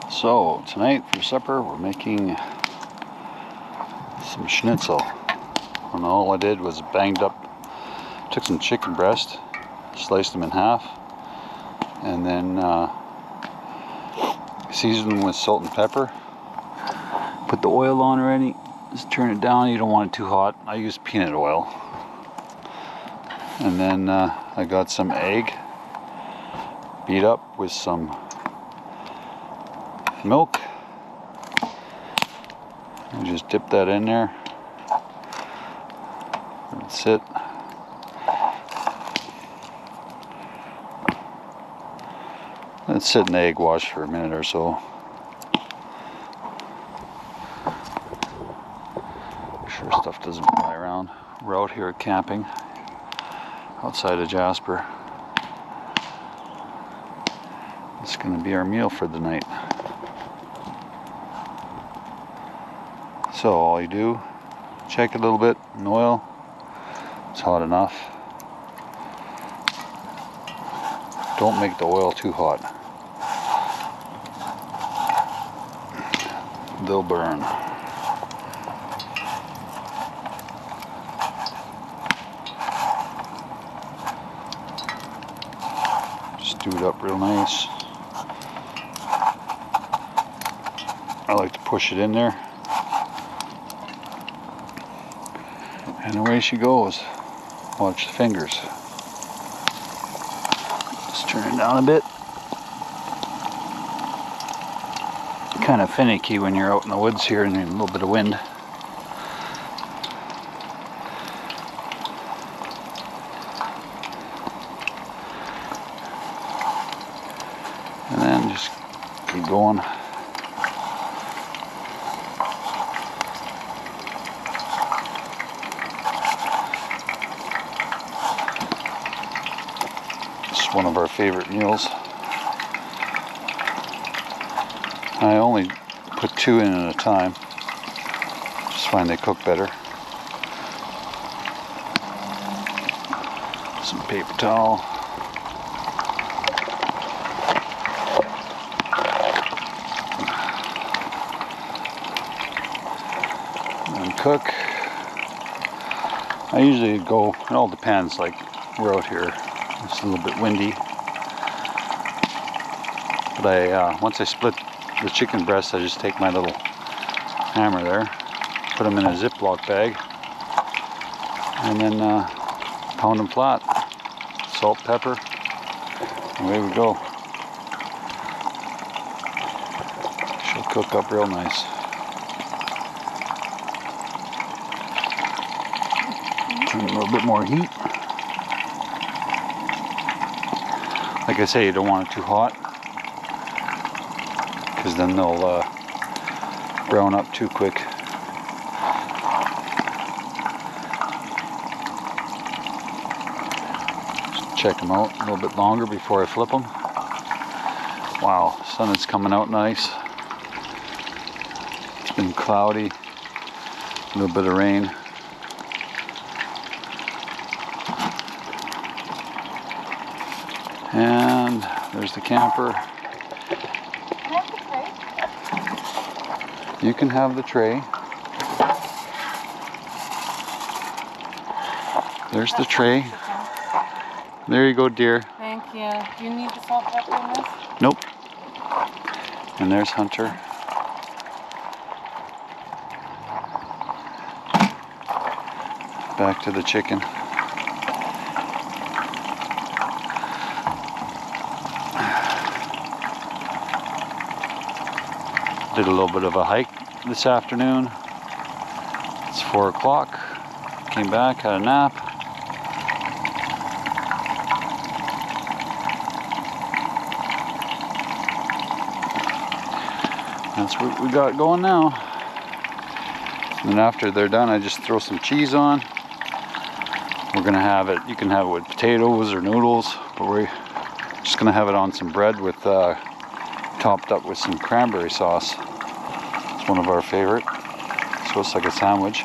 So tonight for supper we're making some schnitzel, and all I did was took some chicken breast, sliced them in half, and then seasoned them with salt and pepper. Put the oil on already, just turn it down, you don't want it too hot. I use peanut oil. And then I got some egg beat up with some milk. I just dip that in there. That's it. Let it sit in the egg wash for a minute or so. Make sure stuff doesn't fly around. We're out here camping outside of Jasper. It's going to be our meal for the night. So all you do, check it a little bit in oil. It's hot enough. Don't make the oil too hot. They'll burn. Just do it up real nice. I like to push it in there. And away she goes. Watch the fingers. Just turn it down a bit. Kind of finicky when you're out in the woods here and there's a little bit of wind. And then just keep going. It's one of our favorite meals. I only put 2 in at a time. Just find they cook better. Some paper towel. And cook. I usually go, it all depends, like we're out here, it's a little bit windy. But once I split the chicken breast, I just take my little hammer there, put them in a Ziploc bag, and then pound them flat. Salt, pepper, away we go. She'll cook up real nice. Turn a little bit more heat. Like I say, you don't want it too hot, because then they'll brown up too quick. Just check them out a little bit longer before I flip them. Wow, the sun is coming out nice. It's been cloudy, a little bit of rain. And there's the camper. You can have the tray. There's the tray. There you go, dear. Thank you. Do you need the salt pepper in this? Nope. And there's Hunter. Back to the chicken. Did a little bit of a hike this afternoon. It's 4 o'clock. Came back, had a nap. That's what we got going now. And after they're done, I just throw some cheese on. We're gonna have it, you can have it with potatoes or noodles, but we're just gonna have it on some bread with topped up with some cranberry sauce. It's one of our favorite, so it's like a sandwich.